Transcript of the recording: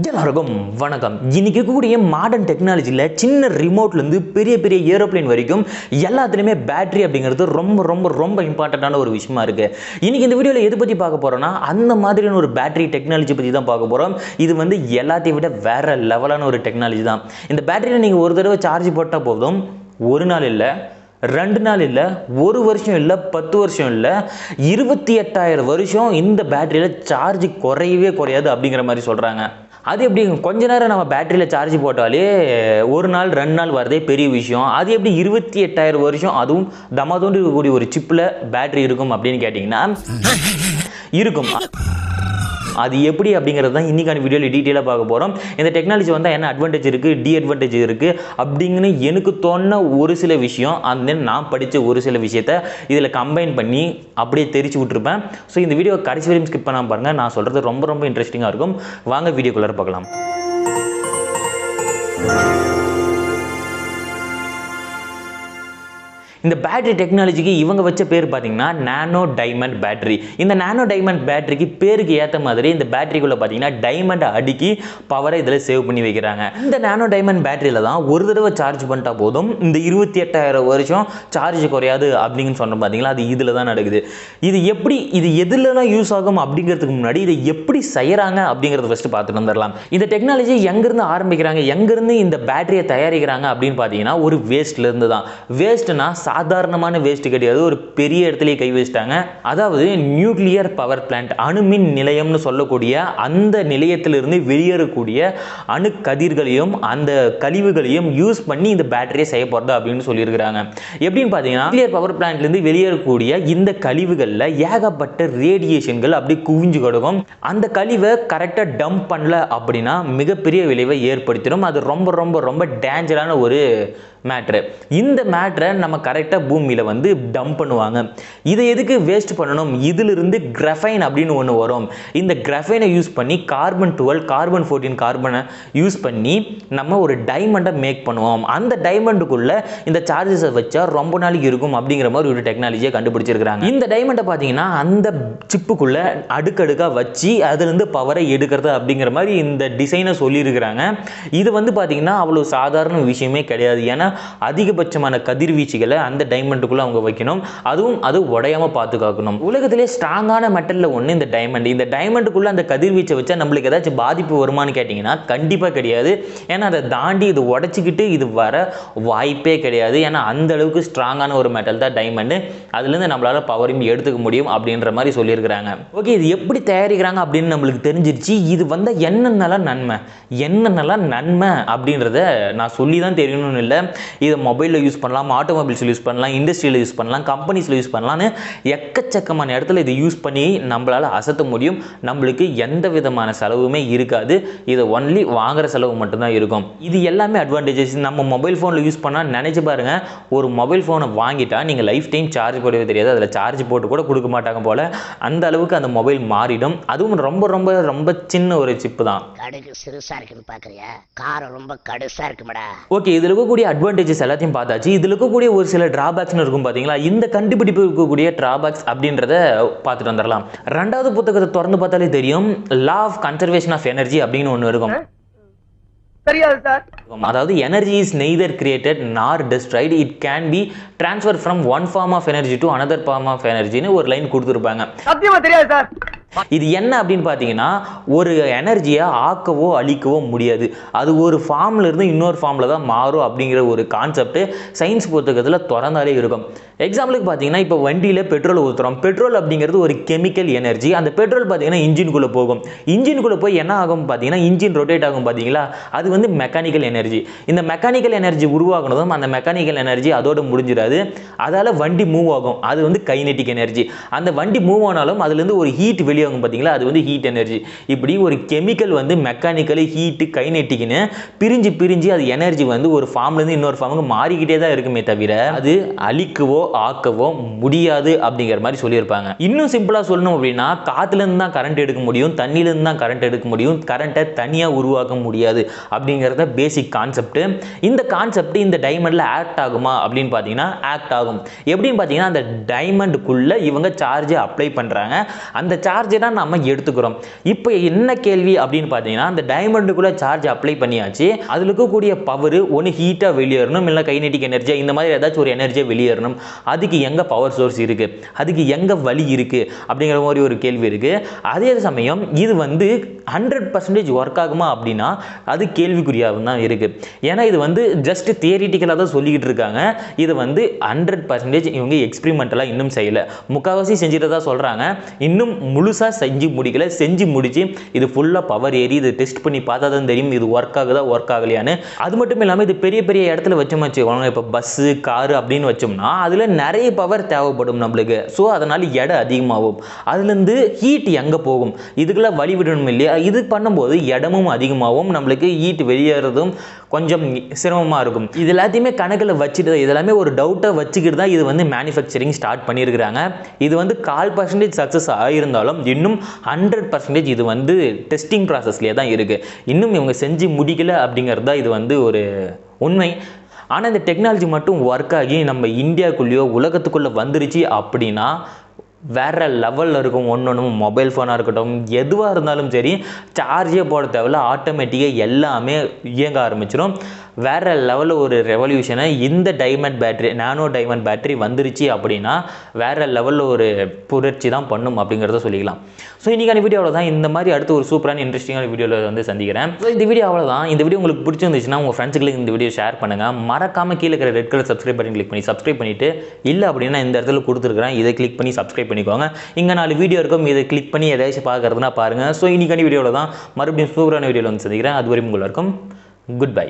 எல்லாருக்கும் வணக்கம். இன்னைக்கு இருக்கக்கூடிய மாடர்ன் டெக்னாலஜியில் சின்ன ரிமோட்லேருந்து பெரிய பெரிய ஏரோப்ளேன் வரைக்கும் எல்லாத்துலேயுமே பேட்டரி அப்படிங்கிறது ரொம்ப ரொம்ப ரொம்ப இம்பார்ட்டண்ட்டான ஒரு விஷயமா இருக்குது. இன்றைக்கி இந்த வீடியோவில் எது பற்றி பார்க்க போகிறோன்னா அந்த மாதிரியான ஒரு பேட்டரி டெக்னாலஜி பற்றி தான் பார்க்க போகிறோம். இது வந்து எல்லாத்தையும் விட வேறு லெவலான ஒரு டெக்னாலஜி தான். இந்த பேட்டரியில் நீங்கள் ஒரு தடவை சார்ஜ் போட்டால் போதும், ஒரு நாள் இல்லை, 2 நாள் இல்லை, 1 வருஷம் இல்லை, 10 வருஷம் இல்லை, 28,000 வருஷம் இந்த பேட்டரியில் சார்ஜ் குறையவே குறையாது அப்படிங்கிற மாதிரி சொல்கிறாங்க. அது எப்படி கொஞ்ச நேரம் நம்ம பேட்டரியில் சார்ஜ் போட்டாலே 1 நாள் 2 நாள் வரதே பெரிய விஷயம். அது எப்படி 28,000 வருஷம் அதுவும் தமாதோண்டு இருக்கக்கூடிய ஒரு சிப்பில் பேட்டரி இருக்கும் அப்படின்னு கேட்டிங்கன்னா இருக்கும். அது எப்படி அப்படிங்கிறது தான் இன்றைக்கான வீடியோவில் டீட்டெயிலாக பார்க்க போகிறோம். இந்த டெக்னாலஜி வந்தால் என்ன அட்வான்டேஜ் இருக்குது, டிஅட்வான்டேஜ் இருக்குது அப்படிங்கன்னு எனக்கு தோணுன ஒரு சில விஷயம், அந்த நான் படித்த ஒரு சில விஷயத்தை இதில் கம்பைன் பண்ணி அப்படியே தெரிச்சு விட்டுருப்பேன். ஸோ இந்த வீடியோ கடைசி வரையும் ஸ்கிப் பண்ணாமல் பாருங்கள். நான் சொல்கிறது ரொம்ப ரொம்ப இன்ட்ரெஸ்டிங்காக இருக்கும். வாங்க வீடியோக்குள்ளே பார்க்கலாம். இந்த பேட்டரி டெக்னாலஜிக்கு இவங்க வச்ச பேர் பார்த்தீங்கன்னா நானோ டைமண்ட் பேட்டரி. இந்த நானோ டைமண்ட் பேட்டரிக்கு பேருக்கு ஏற்ற மாதிரி இந்த பேட்டரிக்குள்ளே பார்த்தீங்கன்னா டைமண்டை அடுக்கி பவரை இதில் சேவ் பண்ணி வைக்கிறாங்க. இந்த நானோ டைமண்ட் பேட்டரியில் தான் ஒரு தடவை சார்ஜ் பண்ணிட்டா போதும் இந்த 28,000 வருஷம் சார்ஜ் குறையாது அப்படின்னு சொன்னோம் பார்த்தீங்களா, அது இதில் தான் நடக்குது. இது எதுலலாம் யூஸ் ஆகும் அப்படிங்கிறதுக்கு முன்னாடி இதை எப்படி செய்கிறாங்க அப்படிங்கிறத ஃபஸ்ட்டு பார்த்துட்டு வந்துடலாம். இந்த டெக்னாலஜி எங்கேருந்து ஆரம்பிக்கிறாங்க, எங்கேருந்து இந்த பேட்டரியை தயாரிக்கிறாங்க அப்படின்னு பார்த்தீங்கன்னா ஒரு வேஸ்ட்லேருந்து தான். வேஸ்ட்னா சாதாரணமான வேஸ்ட் கிடையாது, ஒரு பெரிய இடத்துலயே கை வச்சிட்டாங்க. அதாவது நியூக்ளியர் பவர் பிளான்ட், அணுமின் நிலையம்னு சொல்லக்கூடிய அந்த நிலையத்திலிருந்து வெளியேறக்கூடிய அணு கதிர்களையும் அந்த கழிவுகளையும் யூஸ் பண்ணி இந்த பேட்டரியை செய்ய போகிறது அப்படின்னு சொல்லியிருக்கிறாங்க. எப்படின்னு பார்த்தீங்கன்னா நியூக்ளியர் பவர் பிளான்ட்லேருந்து வெளியேறக்கூடிய இந்த கழிவுகளில் ஏகப்பட்ட ரேடியேஷன்கள் அப்படி குவிஞ்சு கிடக்கும். அந்த கழிவை கரெக்டாக டம்ப் பண்ணல அப்படின்னா மிகப்பெரிய விளைவை ஏற்படுத்திடும். அது ரொம்ப ரொம்ப ரொம்ப டேஞ்சரான ஒரு மேட்ரு. இந்த மேட்ரை நம்ம கரெக்டாக பூமியில் வந்து டம்ப் பண்ணுவாங்க. இதை எதுக்கு வேஸ்ட் பண்ணணும்? இதிலிருந்து கிராஃபைன் அப்படின்னு ஒன்று வரும். இந்த கிராஃபைனை யூஸ் பண்ணி கார்பன் 12 கார்பன் 14 கார்பனை யூஸ் பண்ணி நம்ம ஒரு டைமண்டை மேக் பண்ணுவோம். அந்த டைமண்டுக்குள்ளே இந்த சார்ஜஸை வச்சா ரொம்ப நாளைக்கு இருக்கும் அப்படிங்கிற மாதிரி ஒரு டெக்னாலஜியை கண்டுபிடிச்சிருக்கிறாங்க. இந்த டைமண்டை பார்த்தீங்கன்னா அந்த சிப்புக்குள்ளே அடுக்கடுக்காக வச்சு அதிலிருந்து பவரை எடுக்கிறது அப்படிங்கிற மாதிரி இந்த டிசைனை சொல்லியிருக்கிறாங்க. இது வந்து பார்த்தீங்கன்னா அவ்வளோ சாதாரண விஷயமே கிடையாது. ஏன்னா அதிகபட்சமான கதிர்வீச்சுகளை அந்த டைமண்டுக்குள்ள அவங்க வைக்கணும். அதுவும் அது உடையாம பார்த்து காக்கணும். உலகத்திலே ஸ்ட்ராங்கான மெட்டல்ல ஒன்று இந்த டைமண்ட். இந்த டைமண்டுக்குள்ள அந்த கதிர்வீச்சை வச்சா நம்மளுக்கு ஏதாச்சும் பாதிப்பு வருமானு கேட்டிங்கன்னா கண்டிப்பாக கிடையாது. ஏன்னா அதை தாண்டி இது உடைச்சிக்கிட்டு இது வர வாய்ப்பே கிடையாது. ஏன்னா அந்த அளவுக்கு ஸ்ட்ராங்கான ஒரு மெட்டல் தான் டைமண்டு. அதுலேருந்து நம்மளால பவரையும் எடுத்துக்க முடியும் அப்படின்ற மாதிரி சொல்லியிருக்கிறாங்க. ஓகே, இது எப்படி தயாரிக்கிறாங்க அப்படின்னு நம்மளுக்கு தெரிஞ்சிருச்சு. இது வந்து என்னென்னலாம் நன்மை அப்படின்றத நான் சொல்லி தான் தெரியணும்னு இல்லை. இதை மொபைலில் யூஸ் பண்ணலாம், ஆட்டோமொபைல்ஸில் யூஸ் பண்ணலாம், இண்டஸ்ட்ரியில் யூஸ் பண்ணலாம், கம்பெனிஸில் யூஸ் பண்ணலான்னு எக்கச்சக்கமான இடத்துல இதை யூஸ் பண்ணி நம்மளால் அசத்த முடியும். நம்மளுக்கு எந்த விதமான செலவுமே இருக்காது. இதை ஒன்லி வாங்குற செலவு மட்டும்தான் இருக்கும். இது எல்லாமே அட்வான்டேஜஸ். நம்ம மொபைல் ஃபோனில் யூஸ் பண்ணால் நினச்சி பாருங்கள், ஒரு மொபைல் ஃபோனை வாங்கிட்டா நீங்கள் லைஃப் டைம் சார்ஜ் போடவே தெரியாது. அதில் சார்ஜ் போட்டு கூட கொடுக்க மாட்டாங்க போல். அந்த அளவுக்கு அந்த மொபைல் மாறிடும். அதுவும் ரொம்ப ரொம்ப ரொம்ப சின்ன ஒரு சிப்பு தான். கடுகு சிறுசா இருக்குன்னு பார்க்குறியா, காரம் ரொம்ப கடுசா இருக்குமாடா. ஓகே, இதில் இருக்கக்கூடிய அட்வான்டேஜஸ் எல்லாத்தையும் பார்த்தாச்சு. இதில் இருக்கக்கூடிய ஒரு சில டிராபேக்ஸ்னு இருக்கும் பார்த்தீங்களா. இந்த கண்டுபிடிப்பு இருக்கக்கூடிய டிராபேக்ஸ் அப்படின்றத பார்த்துட்டு வந்துடலாம். 2வது புத்தகத்தை திறந்து பார்த்தாலே தெரியும். Law of conservation of energy அப்படின்னு ஒன்று இருக்கும். அதாவது energy is neither created nor destroyed, it can be transfer from one form of energy to another form of எனர்ஜின்னு ஒரு லைன் கொடுத்துருப்பாங்க. சத்தியமா தெரியாது சார். இது என்ன அப்படின்னு பார்த்தீங்கன்னா ஒரு எனர்ஜியை ஆக்கவோ அழிக்கவோ முடியாது. அது ஒரு ஃபார்ம்ல இருந்து இன்னொரு ஃபார்மில் தான் மாறும் அப்படிங்கிற ஒரு கான்செப்ட் சயின்ஸ் புத்தகத்தில் திறந்தாலே இருக்கும். எக்ஸாம்பிளுக்கு பார்த்தீங்கன்னா இப்போ வண்டியில் பெட்ரோல் ஊற்றுறோம். பெட்ரோல் அப்படிங்கிறது ஒரு கெமிக்கல் எனர்ஜி. அந்த பெட்ரோல் பார்த்தீங்கன்னா இன்ஜின்குள்ளே போகும். இன்ஜின்குள்ளே போய் என்ன ஆகும் பார்த்தீங்கன்னா இன்ஜின் ரொட்டேட் ஆகும் பார்த்தீங்களா, அது வந்து மெக்கானிக்கல் எனர்ஜி. இந்த மெக்கானிக்கல் எனர்ஜி உருவாகணும். அந்த மெக்கானிக்கல் எனர்ஜி அதோட முடிஞ்சிடாது. அதால் வண்டி மூவ் ஆகும். அது வந்து கைனெட்டிக் எனர்ஜி. அந்த வண்டி மூவ் ஆனாலும் அதுலேருந்து ஒரு ஹீட் வெளியாகும் பார்த்தீங்களா, அது வந்து ஹீட் எனர்ஜி. இப்படி ஒரு கெமிக்கல் வந்து மெக்கானிக்கலி ஹீட்டு கைனெட்டிக்னு பிரிஞ்சு அது எனர்ஜி வந்து ஒரு ஃபார்ம்லேருந்து இன்னொரு ஃபார்முக்கு மாறிக்கிட்டே தான் இருக்குமே தவிர அது அழிக்கவோ ஆக்கவோ முடியாது அப்படிங்கிற மாதிரி சொல்லியிருப்பாங்க. இன்னும் சிம்பிளாக சொல்லணும் அப்படின்னா காற்றுலேருந்து தான் கரண்ட் எடுக்க முடியும், தண்ணியிலேருந்து தான் கரண்ட் எடுக்க முடியும், கரண்ட்டை தனியாக உருவாக்க முடியாது அப்படிங்கிறத பேசிக் கான்செப்ட். இந்த கான்செப்ட் இந்த டைமண்டில் ஆக்ட் ஆகுமா அப்படின்னு பார்த்தீங்கன்னா ஆக்ட் ஆகும். எப்படின்னு பார்த்தீங்கன்னா அந்த டைமண்டுக்குள்ளே இவங்க சார்ஜை அப்ளை பண்ணுறாங்க. அந்த சார்ஜ் சார்ஜராக நம்ம எடுத்துக்கிறோம். இப்போ என்ன கேள்வி அப்படின்னு பார்த்தீங்கன்னா, அந்த டைமண்டுக்குள்ளே சார்ஜ் அப்ளை பண்ணியாச்சு, அதில் இருக்கக்கூடிய பவர் ஒன்று ஹீட்டாக வெளியேறணும், இல்லை கைனெட்டிக் எனர்ஜியாக இந்த மாதிரி ஏதாச்சும் ஒரு எனர்ஜியை வெளியேறணும். அதுக்கு எங்கே பவர் சோர்ஸ் இருக்குது, அதுக்கு எங்கே வழி இருக்குது அப்படிங்கிற மாதிரி ஒரு கேள்வி இருக்குது. அதே சமயம் இது வந்து 100% ஒர்க் ஆகுமா அப்படின்னா அது கேள்விக்குறியாக தான் இருக்குது. ஏன்னா இது வந்து ஜஸ்ட் தியரிட்டிக்கலாக தான் சொல்லிக்கிட்டு இருக்காங்க. இது வந்து 100% இவங்க எக்ஸ்பிரிமெண்டலாக இன்னும் செய்யலை. முக்கால்வாசி செஞ்சுட்டு தான் சொல்கிறாங்க, இன்னும் முழுசாக செஞ்சு முடிக்கல. செஞ்சு முடிச்சு இது ஃபுல்லாக பவர் ஏறி இது டெஸ்ட் பண்ணி பார்த்தா தான் தெரியும் இது ஒர்க் ஆகுதா ஒர்க் ஆகலையான்னு. அது மட்டும் இல்லாமல் இது பெரிய பெரிய இடத்துல வச்சோம்னு வச்சுக்கோங்க, இப்போ பஸ்ஸு காரு அப்படின்னு வச்சோம்னா அதில் நிறைய பவர் தேவைப்படும் நம்மளுக்கு. ஸோ அதனால் எடை அதிகமாகும். அதுலேருந்து ஹீட் எங்கே போகும், இதுக்கெல்லாம் வழி விடணும் இல்லையா? இது பண்ணும்போது இடமும் அதிகமாகவும் நம்மளுக்கு ஹீட் வெளியேறதும் கொஞ்சம் சிரமமாக இருக்கும். இது எல்லாத்தையுமே கணக்கில் வச்சுட்டு இதெல்லாமே ஒரு டவுட்டை வச்சுக்கிட்டு தான் இது வந்து மேனுஃபேக்சரிங் ஸ்டார்ட் பண்ணியிருக்கிறாங்க. இது வந்து 1/4% சக்ஸஸ் ஆகியிருந்தாலும் இன்னும் 100% இது வந்து டெஸ்டிங் ப்ராசஸ்லேயே தான் இருக்குது. இன்னும் இவங்க செஞ்சு முடிக்கல அப்படிங்கிறது தான் இது வந்து ஒரு உண்மை. ஆனால் இந்த டெக்னாலஜி மட்டும் ஒர்க் ஆகி நம்ம இந்தியாவுக்குள்ளேயோ உலகத்துக்குள்ளே வந்துருச்சு அப்படின்னா வேறு லெவலில் இருக்கும். ஒன்று மொபைல் ஃபோனாக இருக்கட்டும், எதுவாக இருந்தாலும் சரி, சார்ஜே போட தேவையில்ல, ஆட்டோமேட்டிக்காக எல்லாமே இயங்க ஆரம்பிச்சிடும். வேறு லெவலில் ஒரு ரெவல்யூஷனை இந்த டைமண்ட் பேட்டரி, நானோ டைமண்ட் பேட்டரி வந்துருச்சு அப்படின்னா வேறு லெவலில் ஒரு புரட்சி தான் பண்ணும் அப்படிங்கிறத சொல்லிக்கலாம். ஸோ இன்றைக்கான வீடியோ அவ்வளோதான். இந்த மாதிரி அடுத்து ஒரு சூப்பரான இன்ட்ரெஸ்டிங்கான வீடியோவில் வந்து சந்திக்கிறேன். ஸோ இந்த வீடியோ அவ்வளோதான். இந்த வீடியோ உங்களுக்கு பிடிச்சிருந்துச்சுன்னா உங்கள் ஃப்ரெண்ட்ஸுங்களுக்கு இந்த வீடியோ ஷேர் பண்ணுங்கள். மறக்காமல் கீழே இருக்கிற ரெட் கலர் சப்ஸ்கிரைப் பண்ணி கிளிக் பண்ணி சப்ஸ்கிரைப் பண்ணிவிட்டு, இல்லை அப்படின்னா இந்த இடத்துல கொடுத்துருக்குறேன், இதை கிளிக் பண்ணி சப்ஸ்கிரைப் பண்ணிக்கோங்க. இங்கே 4 வீடியோ இருக்கும், இதை கிளிக் பண்ணி ஏதாச்சும் பார்க்குறதுனா பாருங்கள். ஸோ இன்றைக்கான வீடியோவில் தான் மறுபடியும் சூப்பரான வீடியோவில் வந்து சந்திக்கிறேன். அதுவரையும் உங்களுக்கும் குட் பை.